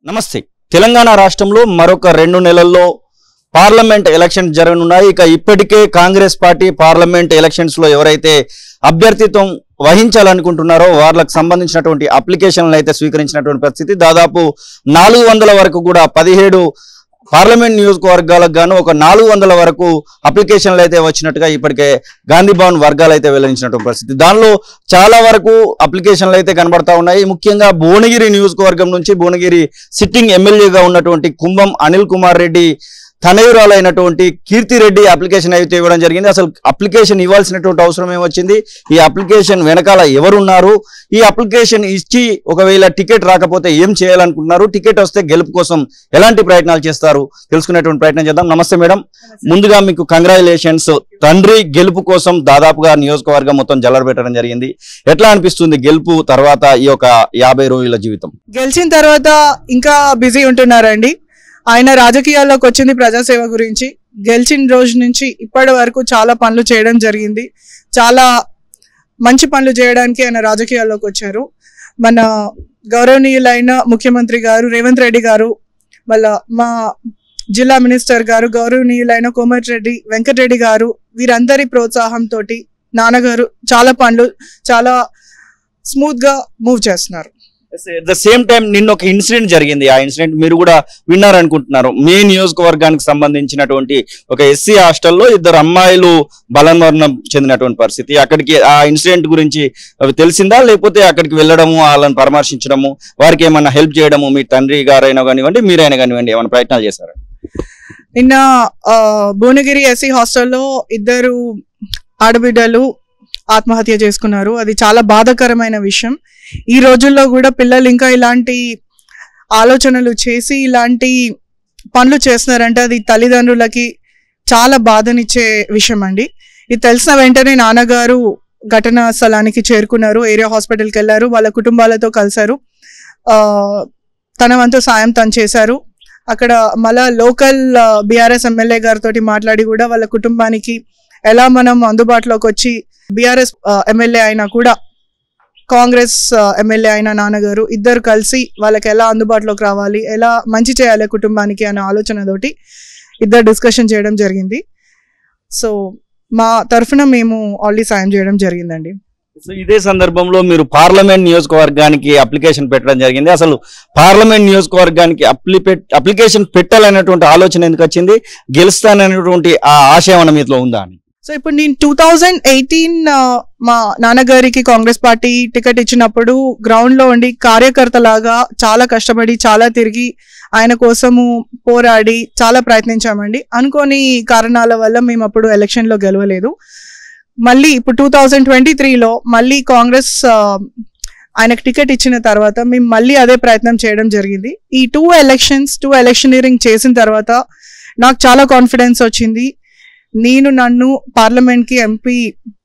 నమస్తే. తెలంగాణ రాష్ట్రంలో మరొక 2 నెలల్లో పార్లమెంట్ ఎలక్షన్ జరగనున్నాయి. ఇక ఇప్పటికే కాంగ్రెస్ పార్టీ పార్లమెంట్ ఎలక్షన్స్ లో ఎవరైతే అభ్యర్థిత్వం వహించాలనుకుంటున్నారో వాళ్ళకి సంబంధించినటువంటి అప్లికేషన్లు అయితే స్వీకరించినటువంటి పరిస్థితి. దాదాపు 400 వరకు కూడా 17 పార్లమెంట్ నియోజకవర్గాలకు గాను ఒక 400 వరకు అప్లికేషన్లు అయితే వచ్చినట్టుగా ఇప్పటికే గాంధీ భవన్ వర్గాలు అయితే వెల్లడించినటువంటి పరిస్థితి. దానిలో చాలా వరకు అప్లికేషన్లు అయితే కనబడతా ఉన్నాయి. ముఖ్యంగా భువనగిరి నియోజకవర్గం నుంచి భువనగిరి సిట్టింగ్ ఎమ్మెల్యేగా ఉన్నటువంటి కుంభం అనిల్ కుమార్ రెడ్డి తనయురాలైనటువంటి కీర్తి రెడ్డి అప్లికేషన్ అయితే ఇవ్వడం జరిగింది. అసలు అప్లికేషన్ ఇవ్వాల్సినటువంటి అవసరం ఏమొచ్చింది, ఈ అప్లికేషన్ వెనకాల ఎవరున్నారు, ఈ అప్లికేషన్ ఇచ్చి ఒకవేళ టికెట్ రాకపోతే ఏం చేయాలనుకుంటున్నారు, టికెట్ వస్తే గెలుపు కోసం ఎలాంటి ప్రయత్నాలు చేస్తారు తెలుసుకునేటువంటి ప్రయత్నం చేద్దాం. నమస్తే మేడం, ముందుగా మీకు కంగ్రాచులేషన్స్. తండ్రి గెలుపు కోసం దాదాపుగా నియోజకవర్గం మొత్తం జల్లర పెట్టడం జరిగింది. ఎట్లా అనిపిస్తుంది గెలుపు తర్వాత ఈ యొక్క 50 రోజుల జీవితం? గెలిచిన తర్వాత ఇంకా బిజీ ఉంటున్నారండి. ఆయన రాజకీయాల్లోకి వచ్చింది ప్రజాసేవ గురించి. గెలిచిన రోజు నుంచి ఇప్పటి వరకు చాలా పనులు చేయడం జరిగింది. చాలా మంచి పనులు చేయడానికి ఆయన రాజకీయాల్లోకి వచ్చారు. మన గౌరవనీయులైన ముఖ్యమంత్రి గారు రేవంత్ రెడ్డి గారు, మళ్ళా మా జిల్లా మినిస్టర్ గారు గౌరవనీయులైన కోమటిరెడ్డి వెంకటరెడ్డి గారు, వీరందరి ప్రోత్సాహంతో నాన్నగారు చాలా పనులు చాలా స్మూత్ గా మూవ్ చేస్తున్నారు. ఎట్ ద సేమ్ టైం నిన్న ఒక ఇన్సిడెంట్ జరిగింది. ఆ ఇన్సిడెంట్ మీరు కూడా విన్నారనుకుంటున్నారు. మీ నియోజకవర్గానికి సంబంధించినటువంటి ఒక ఎస్సీ హాస్టల్లో 2 అమ్మాయిలు బలమరణం చెందినటువంటి పరిస్థితి. అక్కడికి ఆ ఇన్సిడెంట్ గురించి తెలిసిందా, లేకపోతే అక్కడికి వెళ్ళడము, వాళ్ళని పరామర్శించడము, వారికి ఏమన్నా హెల్ప్ చేయడము మీ తండ్రి గారైనా కానివ్వండి మీరైనా కానివ్వండి ఏమైనా ప్రయత్నాలు చేశారా? నిన్న భువనగిరి ఎస్సీ హాస్టల్లో 2 ఆడబిడ్డలు ఆత్మహత్య చేసుకున్నారు. అది చాలా బాధాకరమైన విషయం. ఈ రోజుల్లో కూడా పిల్లలు ఇంకా ఇలాంటి ఆలోచనలు చేసి ఇలాంటి పనులు చేస్తున్నారంటే అది తల్లిదండ్రులకి చాలా బాధనిచ్చే విషయం అండి. ఇది తెలిసిన వెంటనే నాన్నగారు ఘటనా స్థలానికి చేరుకున్నారు, ఏరియా హాస్పిటల్కి వెళ్ళారు, వాళ్ళ కుటుంబాలతో కలిశారు, తన వంతు సాయం తను చేశారు. అక్కడ మళ్ళా లోకల్ బీఆర్ఎస్ ఎమ్మెల్యే గారితో మాట్లాడి కూడా వాళ్ళ కుటుంబానికి ఎలా మనం అందుబాటులోకి వచ్చి, బీఆర్ఎస్ ఎమ్మెల్యే అయినా కూడా కాంగ్రెస్ ఎమ్మెల్యే అయిన నాన్నగారు ఇద్దరు కలిసి వాళ్ళకి ఎలా అందుబాటులోకి రావాలి, ఎలా మంచి చేయాలి కుటుంబానికి అనే ఆలోచనతోటి ఇద్దరు డిస్కషన్ చేయడం జరిగింది. సో మా తరఫున మేము ఆల్రెడీ సాయం చేయడం జరిగిందండి. సో ఇదే సందర్భంలో మీరు పార్లమెంట్ నియోజకవర్గానికి అప్లికేషన్ పెట్టడం జరిగింది. అసలు పార్లమెంట్ నియోజకవర్గానికి అప్లికేషన్ పెట్టాలనేటువంటి ఆలోచన ఎందుకు వచ్చింది, గెలుస్తాననేటువంటి ఆ ఆశయం మీలో ఉందా అని? సో ఇప్పుడు నేను 2018 మా నాన్నగారికి కాంగ్రెస్ పార్టీ టికెట్ ఇచ్చినప్పుడు గ్రౌండ్ లో ఉండి కార్యకర్తలాగా చాలా కష్టపడి చాలా తిరిగి ఆయన కోసము పోరాడి చాలా ప్రయత్నించామండి. అనుకోని కారణాల వల్ల మేము అప్పుడు ఎలక్షన్ లో గెలవలేదు. మళ్ళీ ఇప్పుడు 2023లో మళ్ళీ కాంగ్రెస్ ఆయనకు టికెట్ ఇచ్చిన తర్వాత మేము మళ్ళీ అదే ప్రయత్నం చేయడం జరిగింది. ఈ 2 ఎలక్షనీరింగ్ చేసిన తర్వాత నాకు చాలా కాన్ఫిడెన్స్ వచ్చింది. నన్ను పార్లమెంట్ కి ఎంపీ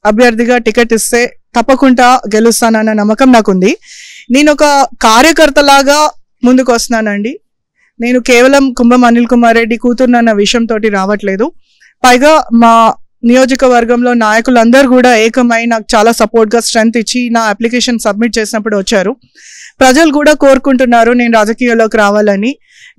అభ్యర్థిగా టికెట్ ఇస్తే తప్పకుండా గెలుస్తానన్న నమ్మకం నాకుంది. నేను ఒక కార్యకర్తలాగా ముందుకు వస్తున్నానండి. నేను కేవలం కుంభం అనిల్ కుమార్ రెడ్డి కూతురునన్న విషయంతో రావట్లేదు. పైగా మా నియోజకవర్గంలో నాయకులందరూ కూడా ఏకమై నాకు చాలా సపోర్ట్ గా స్ట్రెంత్ ఇచ్చి నా అప్లికేషన్ సబ్మిట్ చేసినప్పుడు వచ్చారు. ప్రజలు కూడా కోరుకుంటున్నారు నేను రాజకీయాల్లోకి రావాలని.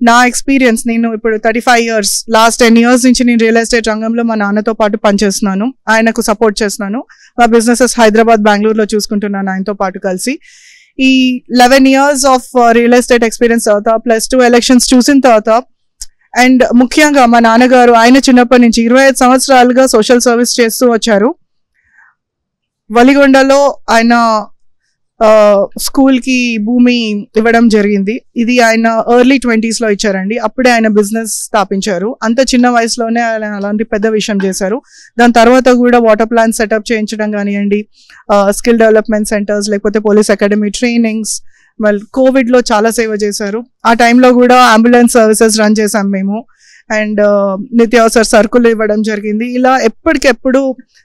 నా ఎక్స్పీరియన్స్, నేను ఇప్పుడు 35 years, లాస్ట్ 10 years నుంచి నేను రియల్ ఎస్టేట్ రంగంలో మా నాన్నతో పాటు పనిచేస్తున్నాను, ఆయనకు సపోర్ట్ చేస్తున్నాను. మా బిజినెసెస్ హైదరాబాద్, బెంగళూరులో చూసుకుంటున్నాను ఆయనతో పాటు కలిసి. ఈ 11 years of real estate experience తర్వాత +2 elections చూసిన తర్వాత, అండ్ ముఖ్యంగా మా నాన్నగారు ఆయన చిన్నప్పటి నుంచి 25 సంవత్సరాలుగా సోషల్ సర్వీస్ చేస్తూ వచ్చారు. వలిగొండలో ఆయన స్కూల్ కి భూమి ఇవ్వడం జరిగింది. ఇది ఆయన ఎర్లీ 20s లో ఇచ్చారండి. అప్పుడే ఆయన బిజినెస్ స్థాపించారు. అంత చిన్న వయసులోనే ఆయన అలాంటి పెద్ద విషయం చేశారు. దాని తర్వాత కూడా వాటర్ ప్లాంట్ సెటప్ చేయించడం కానివ్వండి, స్కిల్ డెవలప్మెంట్ సెంటర్స్, లేకపోతే పోలీస్ అకాడమీ ట్రైనింగ్స్, మళ్ళీ కోవిడ్ లో చాలా సేవ చేశారు. ఆ టైంలో కూడా అంబులెన్స్ సర్వీసెస్ రన్ చేసాం మేము. అండ్ నిత్యావసర సరుకులు ఇవ్వడం జరిగింది. ఇలా ఎప్పటికెప్పుడు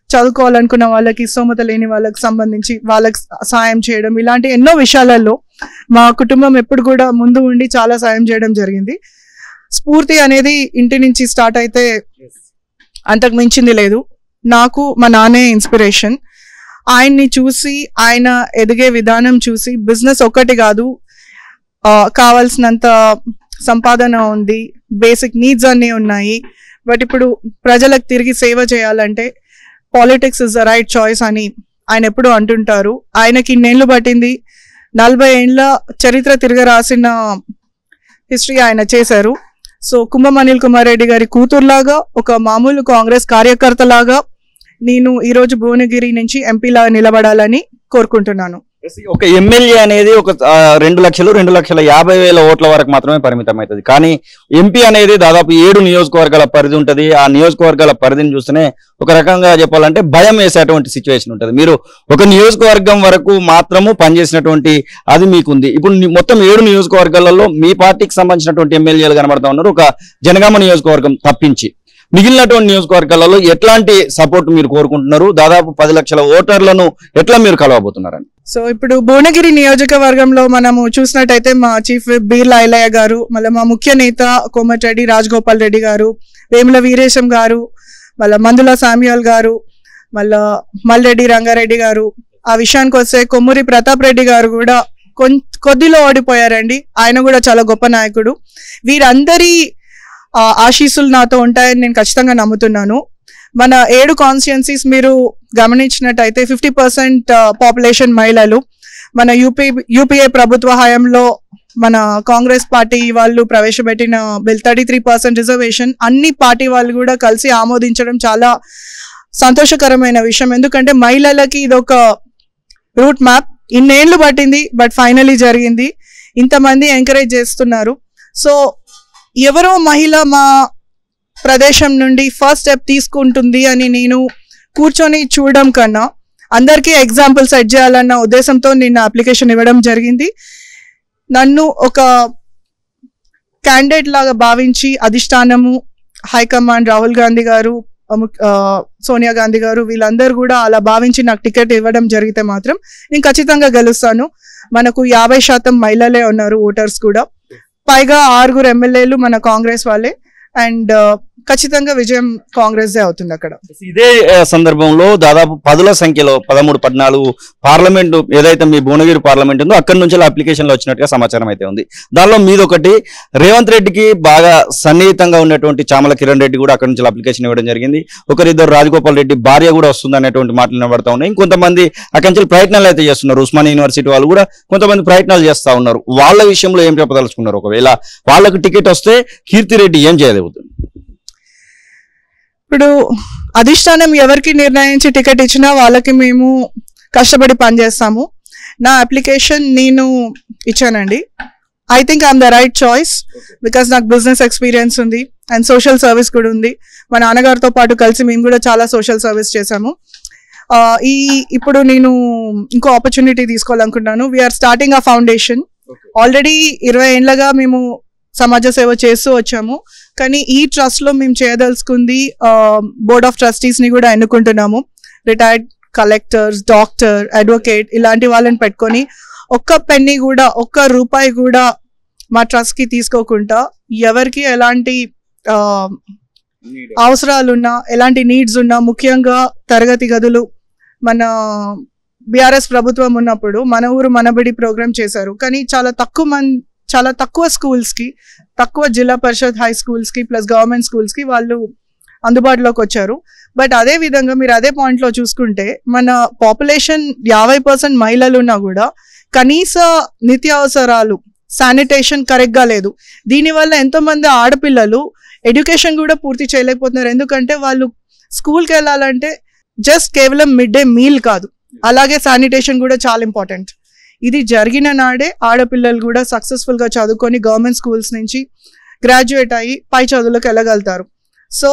చదువుకోవాలనుకున్న వాళ్ళకి, స్తోమత లేని వాళ్ళకి సంబంధించి వాళ్ళకి సాయం చేయడం, ఇలాంటి ఎన్నో విషయాలలో మా కుటుంబం ఎప్పుడు కూడా ముందు ఉండి చాలా సాయం చేయడం జరిగింది. స్ఫూర్తి అనేది ఇంటి నుంచి స్టార్ట్ అయితే అంతకు మించింది లేదు. నాకు మా నాన్నే ఇన్స్పిరేషన్. ఆయన్ని చూసి, ఆయన ఎదిగే విధానం చూసి, బిజినెస్ ఒక్కటి కాదు కావాల్సినంత సంపాదన ఉంది, బేసిక్ నీడ్స్ అన్నీ ఉన్నాయి. బట్ ఇప్పుడు ప్రజలకు తిరిగి సేవ చేయాలంటే politics is the right choice అని ఆయన ఎప్పుడు అంటుంటారు. ఆయనకి ఇన్నేళ్ళు పట్టింది, 40 ఏళ్ళ చరిత్ర తిరిగి రాసిన హిస్టరీ ఆయన చేశారు. సో కుంభం అనిల్ కుమార్ రెడ్డి గారి కూతురులాగా, ఒక మామూలు కాంగ్రెస్ కార్యకర్తలాగా నేను ఈరోజు భువనగిరి నుంచి ఎంపీలా నిలబడాలని కోరుకుంటున్నాను. ఒక ఎమ్మెల్యే అనేది ఒక 2,50,000 ఓట్ల వరకు మాత్రమే పరిమితం అవుతుంది. కానీ ఎంపీ అనేది దాదాపు 7 నియోజకవర్గాల పరిధి ఉంటుంది. ఆ నియోజకవర్గాల పరిధిని చూస్తేనే ఒక రకంగా చెప్పాలంటే భయం వేసేటువంటి సిచ్యువేషన్ ఉంటుంది. మీరు ఒక నియోజకవర్గం వరకు మాత్రము పనిచేసినటువంటి అది మీకుంది. ఇప్పుడు మొత్తం 7 నియోజకవర్గాలలో మీ పార్టీకి సంబంధించినటువంటి ఎమ్మెల్యేలు కనబడతా ఉన్నారు, ఒక జనగామ నియోజకవర్గం తప్పించి. మిగిలినటువంటి నియోజకవర్గాలలో ఎట్లాంటి సపోర్ట్ మీరు కోరుకుంటున్నారు? దాదాపు 10 లక్షల ఓటర్లను ఎట్లా మీరు కలవబోతున్నారని? సో ఇప్పుడు భువనగిరి నియోజకవర్గంలో మనము చూసినట్టయితే మా చీఫ్ విప్ బీర్లా ఐలయ్య గారు, మళ్ళీ మా ముఖ్య నేత కోమటిరెడ్డి రాజగోపాల్ రెడ్డి గారు, వేముల వీరేశం గారు, మళ్ళీ మందుల శామ్యూల్ గారు, మళ్ళా మల్రెడ్డి రంగారెడ్డి గారు. ఆ విషయానికి వస్తే కొమ్మూరి ప్రతాప్ రెడ్డి గారు కూడా కొద్దిలో ఓడిపోయారండి. ఆయన కూడా చాలా గొప్ప నాయకుడు. వీరందరి ఆశీస్సులు నాతో ఉంటాయని నేను ఖచ్చితంగా నమ్ముతున్నాను. మన 7 కాన్స్టిట్యుయెన్సీస్ మీరు గమనించినట్టయితే 50% పాపులేషన్ మహిళలు. మన యూపీఏ ప్రభుత్వ హయాంలో మన కాంగ్రెస్ పార్టీ వాళ్ళు ప్రవేశపెట్టిన బిల్ 33% రిజర్వేషన్ అన్ని పార్టీ వాళ్ళు కూడా కలిసి ఆమోదించడం చాలా సంతోషకరమైన విషయం. ఎందుకంటే మహిళలకి ఇదొక రూట్ మ్యాప్. ఇన్నేళ్లు పట్టింది, బట్ ఫైనలీ జరిగింది. ఇంతమంది ఎంకరేజ్ చేస్తున్నారు. సో ఎవరో మహిళ మా ప్రదేశం నుండి ఫస్ట్ స్టెప్ తీసుకుంటుంది అని నేను కూర్చొని చూడడం కన్నా అందరికీ ఎగ్జాంపుల్ సెట్ చేయాలన్న ఉద్దేశంతో నేను అప్లికేషన్ ఇవ్వడం జరిగింది. నన్ను ఒక క్యాండిడేట్ లాగా భావించి అధిష్టానము, హైకమాండ్, రాహుల్ గాంధీ గారు, సోనియా గాంధీ గారు వీళ్ళందరూ కూడా అలా భావించి నాకు టికెట్ ఇవ్వడం జరిగితే మాత్రం నేను ఖచ్చితంగా గెలుస్తాను. మనకు 50% మహిళలే ఉన్నారు ఓటర్స్ కూడా, పైగా 6 ఎమ్మెల్యేలు మన కాంగ్రెస్ వాళ్ళే. అండ్ ఖచ్చితంగా విజయం కాంగ్రెస్ అవుతుంది అక్కడ. ఇదే సందర్భంలో దాదాపు 10ల సంఖ్యలో 13, 14 పార్లమెంటు ఏదైతే మీ భువనగిరి పార్లమెంట్ ఉందో అక్కడి నుంచి అప్లికేషన్లు వచ్చినట్టుగా సమాచారం అయితే ఉంది. దానిలో మీదొకటి రేవంత్ రెడ్డికి బాగా సన్నిహితంగా ఉన్నటువంటి చామల కిరణ్ రెడ్డి కూడా అక్కడి నుంచి అప్లికేషన్ ఇవ్వడం జరిగింది. ఒకరిద్దరు రాజగోపాల్ రెడ్డి భార్య కూడా వస్తుంది అనేటువంటి మాటలు వినబడతా ఉన్నాయి. ఇంకొంతమంది అక్కడి నుంచి ప్రయత్నాలు అయితే చేస్తున్నారు. ఉస్మానియా యూనివర్సిటీ వాళ్ళు కూడా కొంతమంది ప్రయత్నాలు చేస్తా ఉన్నారు. వాళ్ళ విషయంలో ఏం చెప్పదలుచుకున్నారు? ఒకవేళ వాళ్ళకు టికెట్ వస్తే కీర్తిరెడ్డి ఏం చేయలేవుతుంది? ఇప్పుడు అధిష్టానం ఎవరికి నిర్ణయించి టికెట్ ఇచ్చినా వాళ్ళకి మేము కష్టపడి పనిచేస్తాము. నా అప్లికేషన్ నేను ఇచ్చానండి. I think I'm the right choice because నాకు బిజినెస్ ఎక్స్పీరియన్స్ ఉంది అండ్ సోషల్ సర్వీస్ కూడా ఉంది. మా నాన్నగారితో పాటు కలిసి మేము కూడా చాలా సోషల్ సర్వీస్ చేశాము. ఇప్పుడు నేను ఇంకో ఆపర్చునిటీ తీసుకోవాలనుకుంటున్నాను. వీఆర్ స్టార్టింగ్ ఆ ఫౌండేషన్. ఆల్రెడీ 20 ఏళ్ళగా మేము సమాజ సేవ చేస్తూ వచ్చాము. కానీ ఈ ట్రస్ట్ లో మేము చేయదలుచుకుంది బోర్డ్ ఆఫ్ ట్రస్టీస్ ని కూడా ఎన్నుకుంటున్నాము. రిటైర్డ్ కలెక్టర్స్, డాక్టర్, అడ్వకేట్ ఇలాంటి వాళ్ళని పెట్టుకొని ఒక్క పెన్నీ కూడా, ఒక్క రూపాయి కూడా మా ట్రస్ట్ కి తీసుకోకుండా ఎవరికి ఎలాంటి అవసరాలున్నా, ఎలాంటి నీడ్స్ ఉన్నా, ముఖ్యంగా తరగతి గదులు మన బీఆర్ఎస్ ప్రభుత్వం ఉన్నప్పుడు మన ఊరు మనబడి ప్రోగ్రామ్ చేశారు. కానీ చాలా తక్కువ స్కూల్స్ కి, తక్కువ జిల్లా పరిషత్ హై స్కూల్స్ కి ప్లస్ గవర్నమెంట్ స్కూల్స్ కి వాళ్ళు అందుబాటులోకి వచ్చారు. బట్ అదే విధంగా మీరు అదే పాయింట్ లో చూసుకుంటే మన పాపులేషన్ 50% మహిళలు ఉన్నా కూడా కనీస నిత్యావసరాలు, శానిటేషన్ కరెక్ట్ గా లేదు. దీనివల్ల ఎంతో మంది ఆడపిల్లలు ఎడ్యుకేషన్ కూడా పూర్తి చేయలేకపోతున్నారు. ఎందుకంటే వాళ్ళు స్కూల్కి వెళ్ళాలంటే జస్ట్ కేవలం మిడ్ డే మీల్ కాదు, అలాగే శానిటేషన్ కూడా చాలా ఇంపార్టెంట్. ఇది జరిగిన నాడే ఆడపిల్లలు కూడా సక్సెస్ఫుల్ గా చదువుకొని గవర్నమెంట్ స్కూల్స్ నుంచి గ్రాడ్యుయేట్ అయ్యి పై చదువులకు వెళ్ళగలుగుతారు. సో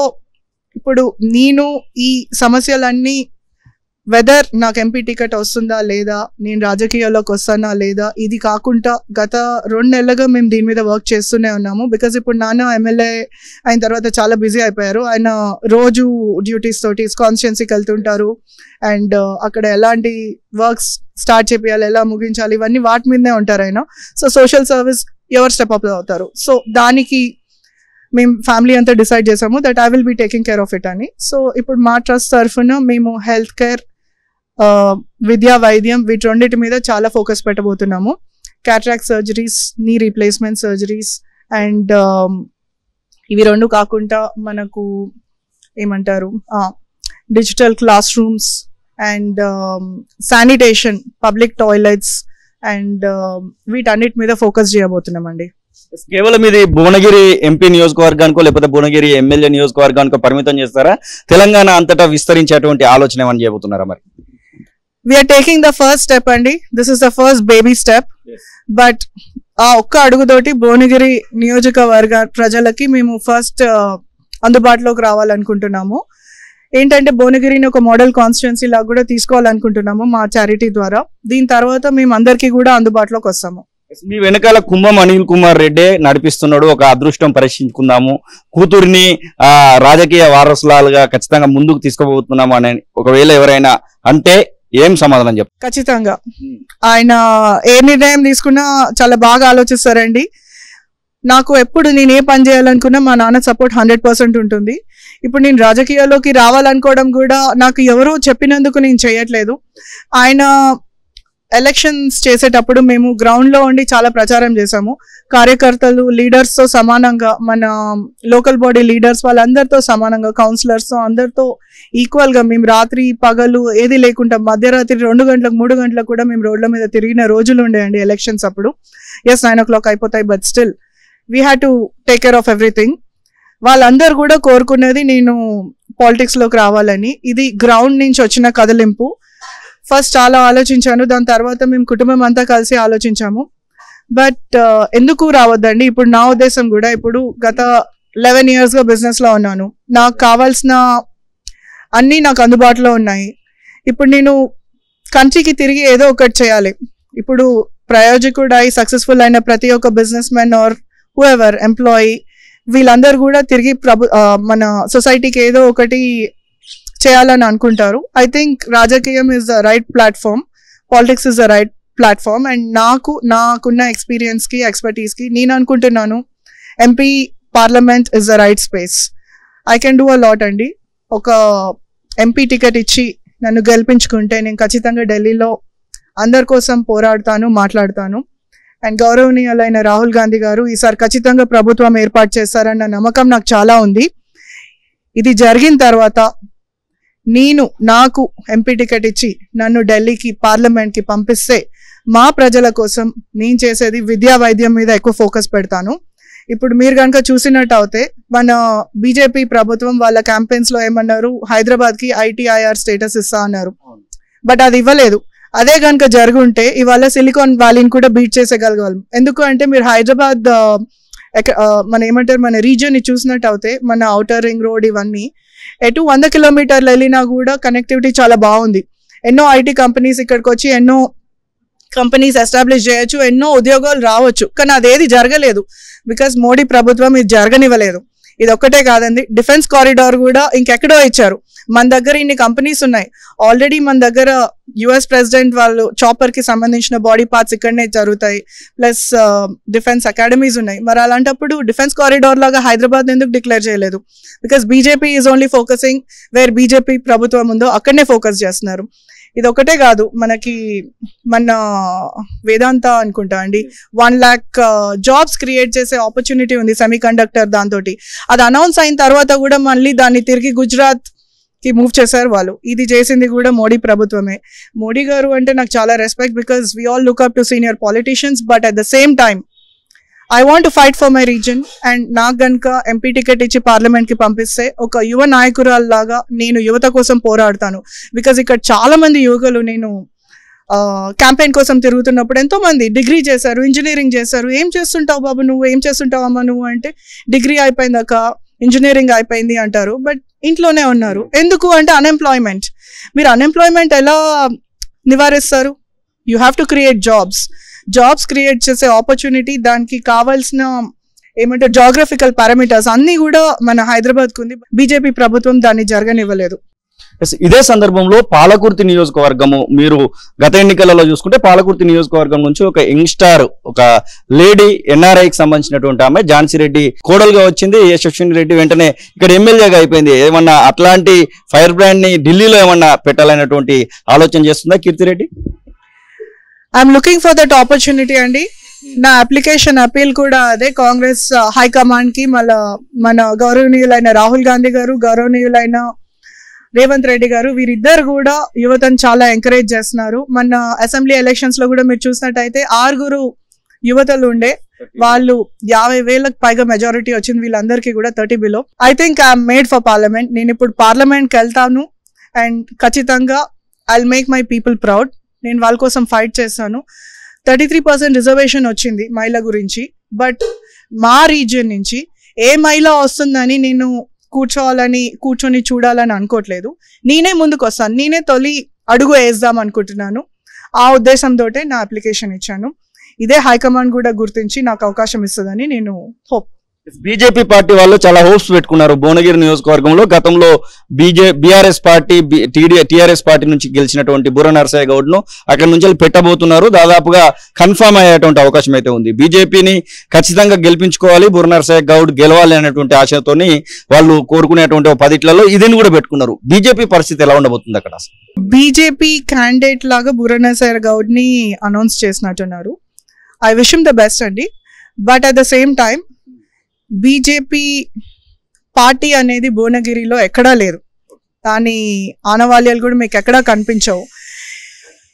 ఇప్పుడు నేను ఈ సమస్యలన్నీ వెదర్ నాకు ఎంపీ టికెట్ వస్తుందా లేదా, నేను రాజకీయాల్లోకి వస్తానా లేదా, ఇది కాకుండా గత 2 నెలలుగా మేము దీని మీద వర్క్ చేస్తూనే ఉన్నాము. బికాజ్ ఇప్పుడు నాన్న ఎమ్మెల్యే అయిన తర్వాత చాలా బిజీ అయిపోయారు. ఆయన రోజు డ్యూటీస్ తోటి కాన్స్టిట్యుయెన్సీకి వెళ్తుంటారు. అండ్ అక్కడ ఎలాంటి వర్క్స్ స్టార్ట్ చేయాలి, ఎలా ముగించాలి, ఇవన్నీ వాటి మీదనే ఉంటారు ఆయన. సో సోషల్ సర్వీస్ ఎవరు స్టెప్ అప్ అవుతారు. సో దానికి మేము ఫ్యామిలీ అంతా డిసైడ్ చేసాము that I will be taking care of it అని. సో ఇప్పుడు మా ట్రస్ట్ తరఫున మేము హెల్త్ కేర్, విద్యా, వైద్యం వీటి రెండింటి మీద చాలా ఫోకస్ పెట్టబోతున్నాము. Cataract surgeries, knee replacement surgeries, and ఇవి రెండు కాకుండా మనకు ఏమంటారు digital classrooms and sanitation, public toilets and వీటన్నిటి మీద ఫోకస్ చేయబోతున్నామండి. కేవలం ఇది భువనగిరి ఎంపీ నియోజకవర్గానికో లేకపోతే భువనగిరి ఎమ్మెల్యే నియోజకవర్గానికో పరిమితం చేస్తారా? తెలంగాణ అంతటా విస్తరించేటువంటి ఆలోచన ఏమని చేయబోతున్నారా? మరి we're taking the first step అండి. This is the first baby step. But ఆ ఒక్క అడుగుతోటి భువనగిరి నియోజకవర్గ ప్రజలకి మేము ఫస్ట్ అందుబాటులోకి రావాలనుకుంటున్నాము. ఏంటంటే భువనగిరిని ఒక మోడల్ కాన్స్టిట్యున్సీ లాగా కూడా తీసుకోవాలనుకుంటున్నాము మా చారిటీ ద్వారా. దీని తర్వాత మేము అందరికీ కూడా అందుబాటులోకి వస్తాము. మీ వెనకాల కుంభం అనిల్ కుమార్ రెడ్డి నడిపిస్తున్నాడు. ఒక అదృష్టం పరీక్షించుకుందాము, కూతుర్ని రాజకీయ వారసులాలుగా ఖచ్చితంగా ముందుకు తీసుకుపోతున్నాము అని ఒకవేళ ఎవరైనా అంటే ఏం సమాధానం చెప్తారు? ఖచ్చితంగా ఆయన ఏ నిర్ణయం తీసుకున్నా చాలా బాగా ఆలోచిస్తారండి. నాకు ఎప్పుడు నేను ఏ పని చేయాలనుకున్నా మా నాన్న సపోర్ట్ 100% ఉంటుంది. ఇప్పుడు నేను రాజకీయాల్లోకి రావాలనుకోవడం కూడా నాకు ఎవరో చెప్పినందుకు నేను చేయట్లేదు. ఆయన ఎలక్షన్స్ చేసేటప్పుడు మేము గ్రౌండ్లో ఉండి చాలా ప్రచారం చేశాము. కార్యకర్తలు, లీడర్స్తో సమానంగా, మన లోకల్ బాడీ లీడర్స్ వాళ్ళందరితో సమానంగా, కౌన్సిలర్స్తో అందరితో ఈక్వల్గా మేము రాత్రి పగలు ఏది లేకుండా మధ్యరాత్రి 2 గంటలకు 3 గంటలకు కూడా మేము రోడ్ల మీద తిరిగిన రోజులు ఉండేయండి ఎలక్షన్స్ అప్పుడు. 9 o'clock అయిపోతాయి, but still we had to take care of everything. వాళ్ళందరూ కూడా కోరుకున్నది నేను పాలిటిక్స్లోకి రావాలని. ఇది గ్రౌండ్ నుంచి వచ్చిన కదలింపు. ఫస్ట్ చాలా ఆలోచించాను, దాని తర్వాత మేము కుటుంబం అంతా కలిసి ఆలోచించాము. బట్ ఎందుకు రావద్దండి? ఇప్పుడు నా ఉద్దేశం కూడా, ఇప్పుడు గత 11 yearsగా బిజినెస్లో ఉన్నాను. నాకు కావాల్సిన అన్నీ నాకు అందుబాటులో ఉన్నాయి. ఇప్పుడు నేను కంట్రీకి తిరిగి ఏదో ఒకటి చేయాలి. ఇప్పుడు ప్రయోజకుడై సక్సెస్ఫుల్ అయిన ప్రతి ఒక్క business man or whoever employee వీళ్ళందరూ కూడా తిరిగి మన సొసైటీకి ఏదో ఒకటి చేయాలని అనుకుంటారు. ఐ థింక్ రాజకీయం is the right platform, politics is the right platform. And నాకున్న ఎక్స్పీరియన్స్కి, ఎక్స్పర్టీస్కి నేను అనుకుంటున్నాను MP parliament is the right space. I can do a lot అండి. ఒక ఎంపీ టికెట్ ఇచ్చి నన్ను గెలిపించుకుంటే నేను ఖచ్చితంగా ఢిల్లీలో అందరి కోసం పోరాడతాను, మాట్లాడతాను. అండ్ గౌరవనీయులైన రాహుల్ గాంధీ గారు ఈసారి ఖచ్చితంగా ప్రభుత్వం ఏర్పాటు చేస్తారన్న నమ్మకం నాకు చాలా ఉంది. ఇది జరిగిన తర్వాత నాకు ఎంపీ టికెట్ ఇచ్చి నన్ను ఢిల్లీకి పార్లమెంట్కి పంపిస్తే మా ప్రజల కోసం నేను చేసేది విద్యా వైద్యం మీద ఎక్కువ ఫోకస్ పెడతాను. ఇప్పుడు మీరు కనుక చూసినట్టు అయితే మన బీజేపీ ప్రభుత్వం వాళ్ళ క్యాంపెయిన్స్లో ఏమన్నారు, హైదరాబాద్కి ITIR స్టేటస్ ఇస్తా అన్నారు. బట్ అది ఇవ్వలేదు. అదే కనుక జరుగుంటే ఇవాళ సిలికాన్ వ్యాలీని కూడా బీట్ చేసేయగలగాలి. ఎందుకు అంటే మీరు హైదరాబాద్ మన ఏమంటారు మన రీజియన్ని చూసినట్టు అయితే మన ఔటర్ రింగ్ రోడ్ ఇవన్నీ ఎటు 100 kilometers వెళ్ళినా కూడా కనెక్టివిటీ చాలా బాగుంది. ఎన్నో IT కంపెనీస్ ఇక్కడికి వచ్చి ఎన్నో కంపెనీస్ ఎస్టాబ్లిష్ చేయొచ్చు, ఎన్నో ఉద్యోగాలు రావచ్చు. కానీ అదేది జరగలేదు బికాస్ మోడీ ప్రభుత్వం ఇది జరగనివ్వలేదు. ఇది ఒక్కటే కాదండి, డిఫెన్స్ కారిడార్ కూడా ఇంకెక్కడో ఇచ్చారు. మన దగ్గర ఇన్ని కంపెనీస్ ఉన్నాయి ఆల్రెడీ. మన దగ్గర US ప్రెసిడెంట్ వాళ్ళు చాపర్కి సంబంధించిన బాడీ పార్ట్స్ ఇక్కడనే జరుగుతాయి, ప్లస్ డిఫెన్స్ అకాడమీస్ ఉన్నాయి. మరి అలాంటప్పుడు డిఫెన్స్ కారిడార్ లాగా హైదరాబాద్ ఎందుకు డిక్లేర్ చేయలేదు? Because BJP is only focusing where BJP ప్రభుత్వం ఉందో అక్కడనే ఫోకస్ చేస్తున్నారు. ఇది ఒకటే కాదు, మనకి మన వేదాంత అనుకుంటా అండి 1 lakh జాబ్స్ క్రియేట్ చేసే ఆపర్చునిటీ ఉంది సెమీ కండక్టర్. దాంతో అది అనౌన్స్ అయిన తర్వాత కూడా మళ్ళీ దాన్ని తిరిగి గుజరాత్ కి మూవ్ చేశారు వాళ్ళు. ఇది చేసింది కూడా మోడీ ప్రభుత్వమే. మోడీ గారు అంటే నాకు చాలా respect because we all look up to senior politicians. But at the same time I want to fight for my reason. And నాకు గనుక ఎంపీ టికెట్ ఇచ్చి పార్లమెంట్కి పంపిస్తే ఒక యువ నాయకురాల్లాగా నేను యువత కోసం పోరాడతాను. బికాజ్ ఇక్కడ చాలా మంది యువకులు, నేను క్యాంపెయిన్ కోసం తిరుగుతున్నప్పుడు ఎంతో మంది డిగ్రీ చేశారు, ఇంజనీరింగ్ చేశారు. ఏం చేస్తుంటావు బాబు నువ్వు, ఏం చేస్తుంటావు అమ్మ నువ్వు అంటే డిగ్రీ అయిపోయిందాక ఇంజనీరింగ్ అయిపోయింది అంటారు. బట్ ఇంట్లోనే ఉన్నారు. ఎందుకు అంటే అన్ఎంప్లాయ్మెంట్. మీరు అన్ఎంప్లాయ్మెంట్ ఎలా నివారిస్తారు? You have to create jobs create చేసే ఆపర్చునిటీ, దానికి కావాల్సిన ఏమంటారు జాగ్రఫికల్ పారామీటర్స్ అన్నీ కూడా మన హైదరాబాద్కు ఉంది. బీజేపీ ప్రభుత్వం దాన్ని జరగనివ్వలేదు. ఇదే సందర్భంలో పాలకుర్తి నియోజకవర్గము, మీరు గత ఎన్నికలలో చూసుకుంటే పాలకుర్తి నియోజకవర్గం నుంచి ఒక యంగ్స్టార్, ఒక లేడీ NRIకి సంబంధించినటువంటి ఆమె ఝాన్సీ రెడ్డి కోడలుగా వచ్చింది. యశస్విని రెడ్డి వెంటనే ఇక్కడ ఎమ్మెల్యేగా అయిపోయింది. ఏమన్నా అట్లాంటి ఫైర్ బ్రాండ్ ని ఢిల్లీలో ఏమన్నా పెట్టాలనేటువంటి ఆలోచన చేస్తుందా Keerthi Reddy? I'm looking for that opportunity అండి. నా అప్లికేషన్ అపీల్ కూడా అదే కాంగ్రెస్ హైకమాండ్ కి, మన గౌరవనీయులైన రాహుల్ గాంధీ గారు, గౌరవనీయులైన రేవంత్ రెడ్డి గారు, వీరిద్దరు కూడా యువతను చాలా ఎంకరేజ్ చేస్తున్నారు. మన అసెంబ్లీ ఎలక్షన్స్ లో కూడా మీరు చూసినట్టయితే 6 యువతలు ఉండే, వాళ్ళు 50,000కు పైగా మెజారిటీ వచ్చింది. వీళ్ళందరికీ కూడా 30 below. I think I'm made for parliament. నేను ఇప్పుడు పార్లమెంట్కి వెళ్తాను అండ్ ఖచ్చితంగా I'll make my people proud. నేను వాళ్ళ కోసం ఫైట్ చేస్తాను. 33% రిజర్వేషన్ వచ్చింది మహిళ గురించి. బట్ మా రీజియన్ నుంచి ఏ మహిళ వస్తుందని నేను కూర్చొని చూడాలని అనుకోవట్లేదు. నేనే ముందుకు వస్తాను, నేనే తొలి అడుగు వేద్దాం అనుకుంటున్నాను. ఆ ఉద్దేశంతో నా అప్లికేషన్ ఇచ్చాను. ఇదే హైకమాండ్ కూడా గుర్తించి నాకు అవకాశం ఇస్తుందని నేను హోప్. బీజేపీ పార్టీ వాళ్ళు చాలా హోప్స్ పెట్టుకున్నారు భువనగిరి నియోజకవర్గంలో. గతంలో బీఆర్ఎస్ పార్టీ టీఆర్ఎస్ పార్టీ నుంచి గెలిచినటువంటి బుర్ర నరసయ్య గౌడ్ ను అక్కడి నుంచి పెట్టబోతున్నారు. దాదాపుగా కన్ఫర్మ్ అయ్యేటువంటి అవకాశం అయితే ఉంది. బీజేపీని ఖచ్చితంగా గెలిపించుకోవాలి, బుర్ర నరసయ్య గౌడ్ గెలవాలి అనేటువంటి ఆశతోని వాళ్ళు కోరుకునేటువంటి 10 ఇదిని కూడా పెట్టుకున్నారు. బీజేపీ పరిస్థితి ఎలా ఉండబోతుంది అక్కడ? బీజేపీ క్యాండిడేట్ లాగా బుర్ర నరసయ్య గౌడ్ ని అనౌన్స్ చేసినట్టున్నారు. I wish him the best అండి. But at the same time BJP party అనేది భువనగిరిలో ఎక్కడా లేదు. దాని ఆనవాళ్యాలు కూడా మీకు ఎక్కడా కనిపించవు.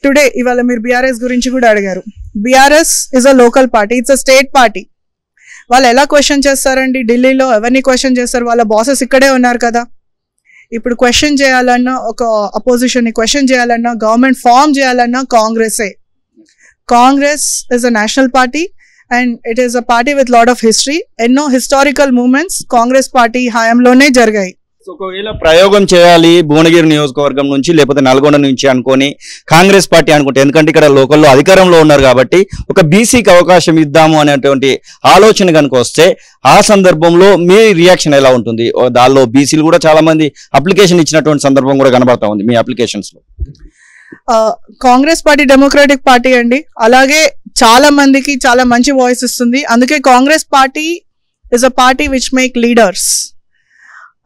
టుడే ఇవాళ మీరు బీఆర్ఎస్ గురించి కూడా అడిగారు. BRS is a local party, it's a state party. వాళ్ళు ఎలా క్వశ్చన్ చేస్తారండి? ఢిల్లీలో ఎవరిని క్వశ్చన్ చేస్తారు? వాళ్ళ బాసెస్ ఇక్కడే ఉన్నారు కదా. ఇప్పుడు క్వశ్చన్ చేయాలన్నా, ఒక అపోజిషన్ని క్వశ్చన్ చేయాలన్నా, గవర్నమెంట్ ఫామ్ చేయాలన్నా కాంగ్రెసే. Congress is a national party and it is a party with lot of history. ఎన్నో హిస్టారికల్ మూమెంట్స్ కాంగ్రెస్ పార్టీ హయాంలోనే జరిగాయి. ఒకవేళ ప్రయోగం చేయాలి భువనగిరి నియోజకవర్గం నుంచి లేకపోతే నల్గొండ నుంచి అనుకొని కాంగ్రెస్ పార్టీ అనుకుంటే, ఎందుకంటే ఇక్కడ లోకల్లో అధికారంలో ఉన్నారు కాబట్టి ఒక బీసీకి అవకాశం ఇద్దాము అనేటువంటి ఆలోచన కనుక వస్తే ఆ సందర్భంలో మీ రియాక్షన్ ఎలా ఉంటుంది? దానిలో బీసీలు కూడా చాలా మంది అప్లికేషన్ ఇచ్చినటువంటి సందర్భం కూడా కనబడతా ఉంది మీ అప్లికేషన్స్ లో. కాంగ్రెస్ పార్టీ డెమోక్రాటిక్ పార్టీ అండి. అలాగే చాలా మందికి చాలా మంచి వాయిస్ ఇస్తుంది. అందుకే Congress party is a party which make leaders.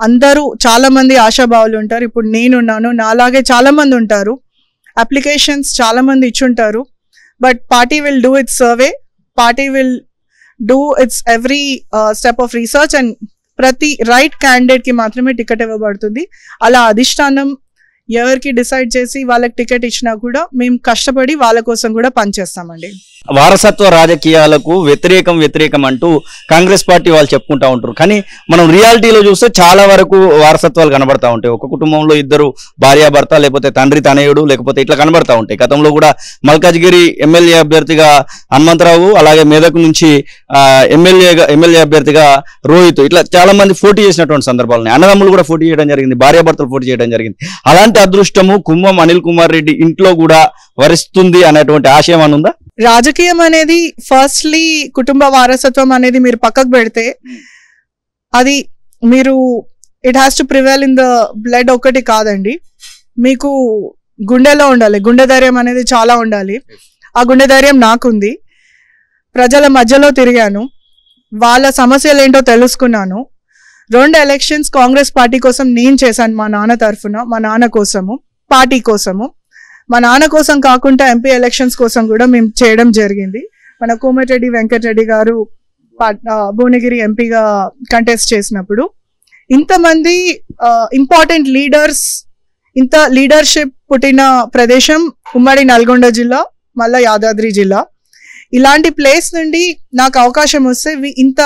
అందరూ చాలా మంది ఆశాభావులు ఉంటారు. ఇప్పుడు నేనున్నాను, నాలాగే చాలా మంది ఉంటారు. అప్లికేషన్స్ చాలా మంది ఇచ్చుంటారు. But party will do its survey, party will do its every step of research and ప్రతి రైట్ క్యాండిడేట్ కి మాత్రమే టికెట్ ఇవ్వబడుతుంది. అలా అధిష్టానం ఎవరికి డిసైడ్ చేసి వాళ్ళకి టికెట్ ఇచ్చినా కూడా మేము కష్టపడి వాళ్ళ కోసం కూడా పనిచేస్తామండి. వారసత్వ రాజకీయాలకు వ్యతిరేకం అంటూ కాంగ్రెస్ పార్టీ వాళ్ళు చెప్పుకుంటా ఉంటారు. కానీ మనం రియాలిటీలో చూస్తే చాలా వరకు వారసత్వాలు కనబడతా ఉంటాయి. ఒక కుటుంబంలో 2 భార్యాభర్త, లేకపోతే తండ్రి తనయుడు, లేకపోతే ఇట్లా కనబడతా ఉంటాయి. గతంలో కూడా మల్కాజ్గిరి ఎమ్మెల్యే అభ్యర్థిగా హనుమంతరావు, అలాగే మెదక్ నుంచి ఎమ్మెల్యే అభ్యర్థిగా రోహిత్, ఇట్లా చాలా మంది పోటీ చేసినటువంటి సందర్భాలు ఉన్నాయి. అన్నదమ్ములు కూడా పోటీ చేయడం జరిగింది, భార్యాభర్తలు పోటీ చేయడం జరిగింది. అలాంటి అదృష్టము కుంభం అనిల్ కుమార్ రెడ్డి ఇంట్లో కూడా వరిస్తుంది అనేటువంటి ఆశయం అని ఉందా? రాజకీయం అనేది ఫస్ట్లీ కుటుంబ వారసత్వం అనేది మీరు పక్కకు పెడితే అది మీరు it has to prevail in the blood ఒకటి కాదండి. మీకు గుండెలో ఉండాలి, గుండె ధైర్యం అనేది చాలా ఉండాలి. ఆ గుండె ధైర్యం నాకుంది. ప్రజల మధ్యలో తిరిగాను, వాళ్ళ సమస్యలు ఏంటో తెలుసుకున్నాను. 2 ఎలక్షన్స్ కాంగ్రెస్ పార్టీ కోసం నేను చేశాను. మా నాన్న తరఫున, మా నాన్న కోసము, పార్టీ కోసము. మా నాన్న కోసం కాకుండా ఎంపీ ఎలక్షన్స్ కోసం కూడా మేము చేయడం జరిగింది. మన కోమటిరెడ్డి వెంకటరెడ్డి గారు భువనగిరి ఎంపీగా కంటెస్ట్ చేసినప్పుడు ఇంతమంది ఇంపార్టెంట్ లీడర్స్, ఇంత లీడర్షిప్ పుట్టిన ప్రదేశం ఉమ్మడి నల్గొండ జిల్లా, మళ్ళా యాదాద్రి జిల్లా. ఇలాంటి ప్లేస్ నుండి నాకు అవకాశం వస్తే ఇంత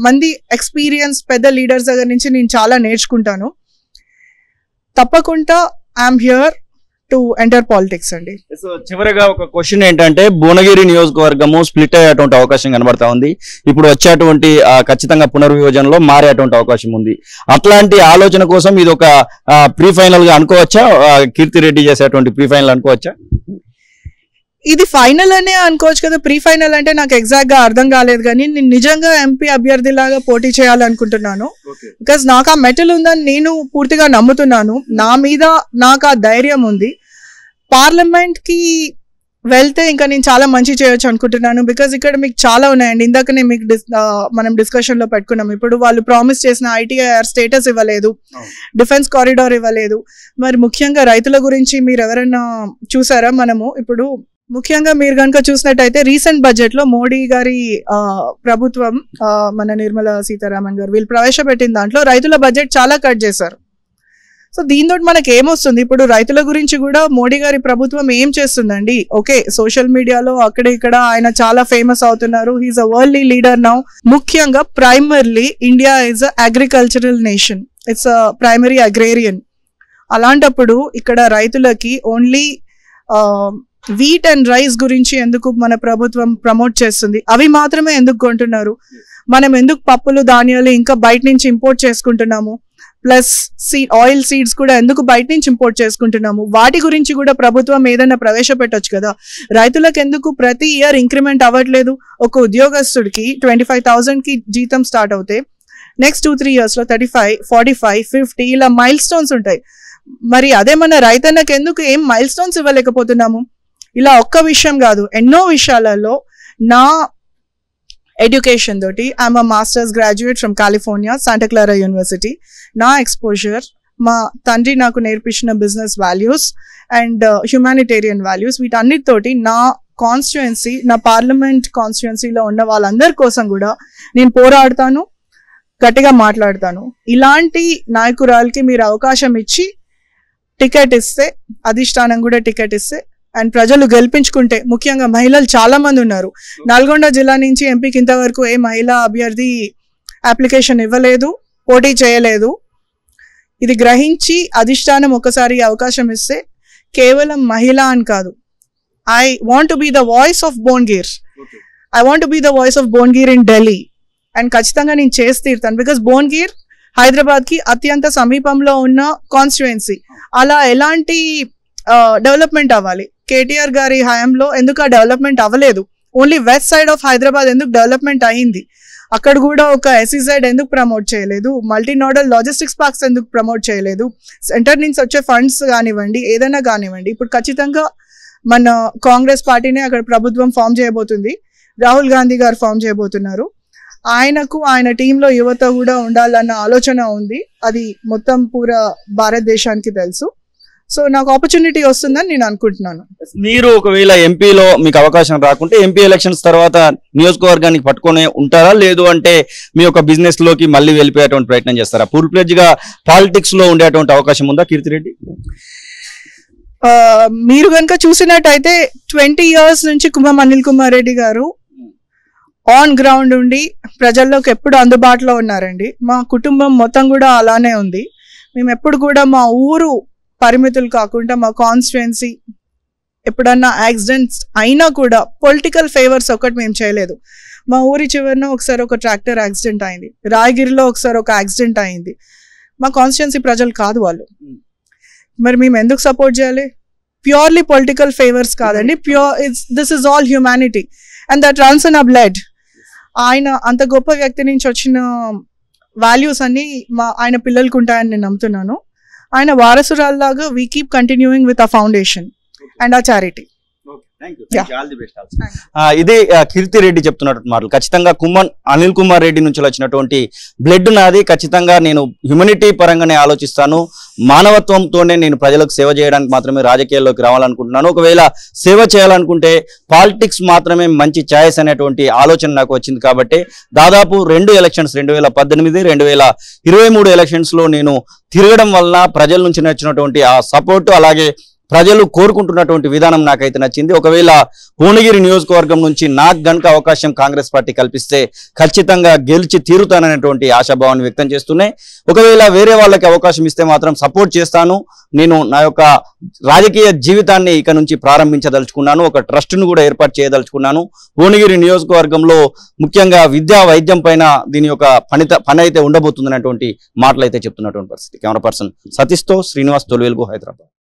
మంది ఎక్స్పీరియన్స్ పెద్ద లీడర్స్ దగ్గర నుంచి నేను చాలా నేర్చుకుంటాను. తప్పకుండా I'm here to enter politics అండి. సో చివరిగా ఒక క్వశ్చన్ ఏంటంటే, భువనగిరి నియోజకవర్గము స్ప్లిట్ అయ్యేటువంటి అవకాశం కనబడతా ఉంది. ఇప్పుడు వచ్చేటువంటి ఖచ్చితంగా పునర్విభజనలో మారేటువంటి అవకాశం ఉంది. అట్లాంటి ఆలోచన కోసం ఇది ఒక ప్రీ ఫైనల్ గా అనుకోవచ్చా? కీర్తి రెడ్డి చేసేటువంటి ప్రీ ఫైనల్ అనుకోవచ్చా? ఇది ఫైనల్ అనే అనుకోవచ్చు కదా. ప్రీ ఫైనల్ అంటే నాకు ఎగ్జాక్ట్ గా అర్థం కాలేదు, కానీ నేను నిజంగా ఎంపీ అభ్యర్థిలాగా పోటీ చేయాలనుకుంటున్నాను. బికాస్ నాకు ఆ మెటల్ ఉందని నేను పూర్తిగా నమ్ముతున్నాను. నా మీద నాకు ఆ ధైర్యం ఉంది. పార్లమెంట్ కి వెళ్తే ఇంకా నేను చాలా మంచి చేయొచ్చు అనుకుంటున్నాను. బికాస్ ఇక్కడ మీకు చాలా ఉన్నాయండి. ఇందాకనే మీకు మనం డిస్కషన్ లో పెట్టుకున్నాం. ఇప్పుడు వాళ్ళు ప్రామిస్ చేసిన ఐటీఐఆర్ స్టేటస్ ఇవ్వలేదు, డిఫెన్స్ కారిడార్ ఇవ్వలేదు. మరి ముఖ్యంగా రైతుల గురించి మీరు ఎవరైనా చూసారా? మనము ఇప్పుడు ముఖ్యంగా మీరు కనుక చూసినట్టయితే రీసెంట్ బడ్జెట్ లో మోడీ గారి ప్రభుత్వం మన నిర్మలా సీతారామన్ గారు వీళ్ళు ప్రవేశపెట్టిన దాంట్లో రైతుల బడ్జెట్ చాలా కట్ చేశారు. సో దీంతో మనకి ఏమొస్తుంది, ఇప్పుడు రైతుల గురించి కూడా మోడీ గారి ప్రభుత్వం ఏం చేస్తుందండి? ఓకే, సోషల్ మీడియాలో అక్కడ ఇక్కడ ఆయన చాలా ఫేమస్ అవుతున్నారు, he's a world leader now. ముఖ్యంగా primarily India is a agricultural nation, it's a primary agrarian. అలాంటప్పుడు ఇక్కడ రైతులకి ఓన్లీ వీట్ అండ్ రైస్ గురించి ఎందుకు మన ప్రభుత్వం ప్రమోట్ చేస్తుంది? అవి మాత్రమే ఎందుకు కొంటున్నారు? మనం ఎందుకు పప్పులు ధాన్యాలు ఇంకా బయట నుంచి ఇంపోర్ట్ చేసుకుంటున్నాము? ప్లస్ ఆయిల్ సీడ్స్ కూడా ఎందుకు బయట నుంచి ఇంపోర్ట్ చేసుకుంటున్నాము? వాటి గురించి కూడా ప్రభుత్వం ఏదైనా ప్రవేశపెట్టొచ్చు కదా. రైతులకు ఎందుకు ప్రతి ఇయర్ ఇంక్రిమెంట్ అవ్వట్లేదు? ఒక ఉద్యోగస్తుడికి 25,000 కి జీతం స్టార్ట్ అవుతే నెక్స్ట్ 2-3 years లో 35, 45, 50 ఇలా మైల్ స్టోన్స్ ఉంటాయి. మరి అదే మన రైతన్నకి ఎందుకు ఏం మైల్ స్టోన్స్ ఇవ్వలేకపోతున్నాము? ఇలా ఒక్క విషయం కాదు, ఎన్నో విషయాలలో నా ఎడ్యుకేషన్ తోటి I'm a masters graduate from California Santa Clara University. నా ఎక్స్పోజర్, మా తండ్రి నాకు నేర్పించిన business values and humanitarian values, వీటన్నిటితోటి నా కాన్స్టిట్యుయెన్సీ, నా పార్లమెంట్ కాన్స్టిట్యుయెన్సీలో ఉన్న వాళ్ళందరి కోసం కూడా నేను పోరాడతాను, గట్టిగా మాట్లాడతాను. ఇలాంటి నాయకురాలకి మీరు అవకాశం ఇచ్చి టికెట్ ఇస్తే, అధిష్టానం కూడా టికెట్ ఇస్తే అండ్ ప్రజలు గెలిపించుకుంటే, ముఖ్యంగా మహిళలు చాలా మంది ఉన్నారు. నల్గొండ జిల్లా నుంచి ఎంపీకి ఇంతవరకు ఏ మహిళా అభ్యర్థి అప్లికేషన్ ఇవ్వలేదు, పోటీ చేయలేదు. ఇది గ్రహించి అధిష్టానం ఒకసారి అవకాశం ఇస్తే, కేవలం మహిళ అని కాదు, I want to be the voice of Bhuvanagir, I want to be the voice of Bhuvanagir in Delhi. And ఖచ్చితంగా నేను చేసి తీరుతాను. బికాస్ భువనగిర్ హైదరాబాద్కి అత్యంత సమీపంలో ఉన్న కాన్స్టిట్యుయెన్సీ. అలా ఎలాంటి డెవలప్మెంట్ అవ్వాలి? కేటీఆర్ గారి హయాంలో ఎందుకు ఆ డెవలప్మెంట్ అవ్వలేదు? Only west side of Hyderabad ఎందుకు డెవలప్మెంట్ అయ్యింది? అక్కడ కూడా ఒక SEZ ఎందుకు ప్రమోట్ చేయలేదు? మల్టీనోడల్ లాజిస్టిక్స్ పార్క్స్ ఎందుకు ప్రమోట్ చేయలేదు? సెంటర్ నుంచి వచ్చే ఫండ్స్ కానివ్వండి, ఏదైనా కానివ్వండి. ఇప్పుడు ఖచ్చితంగా మన కాంగ్రెస్ పార్టీనే అక్కడ ప్రభుత్వం ఫామ్ చేయబోతుంది. రాహుల్ గాంధీ గారు ఫామ్ చేయబోతున్నారు. ఆయనకు ఆయన టీంలో యువత కూడా ఉండాలన్న ఆలోచన ఉంది. అది మొత్తం పూరా భారతదేశానికి తెలుసు. సో నాకు ఆపర్చునిటీ వస్తుందని నేను అనుకుంటున్నాను. మీరు ఒకవేళ ఎంపీలో మీకు అవకాశం రాకుంటే ఎంపీ ఎలక్షన్స్ తర్వాత నియోజకవర్గానికి పట్టుకొని ఉంటారా, లేదు అంటే మీ యొక్క బిజినెస్ లోకి మళ్ళీ వెళ్ళిపోయేటువంటి ప్రయత్నం చేస్తారా? ఫుల్ ఫ్లెడ్జ్ గా పాలిటిక్స్ లో ఉండేటువంటి అవకాశం ఉందా కీర్తిరెడ్డి? మీరు కనుక చూసినట్టయితే 20 years నుంచి కుమ్మం అనిల్ కుమార్ రెడ్డి గారు ఆన్ గ్రౌండ్ ఉండి ప్రజల్లోకి ఎప్పుడు అందుబాటులో ఉన్నారండి. మా కుటుంబం మొత్తం కూడా అలానే ఉంది. మేము ఎప్పుడు కూడా మా ఊరు పరిమితులు కాకుండా మా కాన్స్టిట్యుయెన్సీ ఎప్పుడన్నా యాక్సిడెంట్స్ అయినా కూడా పొలిటికల్ ఫేవర్స్ ఒకటి మేము చేయలేదు. మా ఊరి చివరిన ఒకసారి ఒక ట్రాక్టర్ యాక్సిడెంట్ అయింది, రాయగిరిలో ఒకసారి ఒక యాక్సిడెంట్ అయింది. మా కాన్స్టిట్యుయెన్సీ ప్రజలు కాదు వాళ్ళు. మరి మేము ఎందుకు సపోర్ట్ చేయాలి? ప్యూర్లీ పొలిటికల్ ఫేవర్స్ కాదండి, this is all humanity and that runs in a blood. ఆయన అంత గొప్ప వ్యక్తి నుంచి వచ్చిన వాల్యూస్ అన్ని ఆయన పిల్లలకు ఉంటాయని నేను నమ్ముతున్నాను. ఆయన వారసురాల్లాగా we keep continuing with a foundation and ఆ చారిటీ. ఇదే కీర్తిరెడ్డి చెప్తున్నటువంటి మాటలు. ఖచ్చితంగా కుమ్మన్ అనిల్ కుమార్ రెడ్డి నుంచి వచ్చినటువంటి బ్లడ్ నాది. ఖచ్చితంగా నేను హ్యూమనిటీ పరంగానే ఆలోచిస్తాను, మానవత్వంతోనే నేను ప్రజలకు సేవ చేయడానికి మాత్రమే రాజకీయాల్లోకి రావాలనుకుంటున్నాను. ఒకవేళ సేవ చేయాలనుకుంటే పాలిటిక్స్ మాత్రమే మంచి ఛాయిస్ అనేటువంటి ఆలోచన నాకు వచ్చింది. కాబట్టి దాదాపు 2 ఎలక్షన్స్ 2018, 2023 ఎలక్షన్స్ లో నేను తిరగడం వలన ప్రజల నుంచి నచ్చినటువంటి ఆ సపోర్టు, అలాగే ప్రజలు కోరుకుంటున్నటువంటి విధానం నాకైతే నచ్చింది. ఒకవేళ భువనగిరి నియోజకవర్గం నుంచి నాకు గనుక అవకాశం కాంగ్రెస్ పార్టీ కల్పిస్తే ఖచ్చితంగా గెలిచి తీరుతాననేటువంటి ఆశాభావాన్ని వ్యక్తం చేస్తున్నాయి. ఒకవేళ వేరే వాళ్ళకి అవకాశం ఇస్తే మాత్రం సపోర్ట్ చేస్తాను. నేను నా యొక్క రాజకీయ జీవితాన్ని ఇక నుంచి ప్రారంభించదలుచుకున్నాను. ఒక ట్రస్ట్ను కూడా ఏర్పాటు చేయదలుచుకున్నాను. భువనగిరి నియోజకవర్గంలో ముఖ్యంగా విద్యా వైద్యం పైన దీని యొక్క పని అయితే ఉండబోతుందనేటువంటి మాటలు అయితే చెప్తున్నటువంటి పరిస్థితి. కెమెరా పర్సన్ సతీష్తో శ్రీనివాస్, తొలివెలుగు, హైదరాబాద్.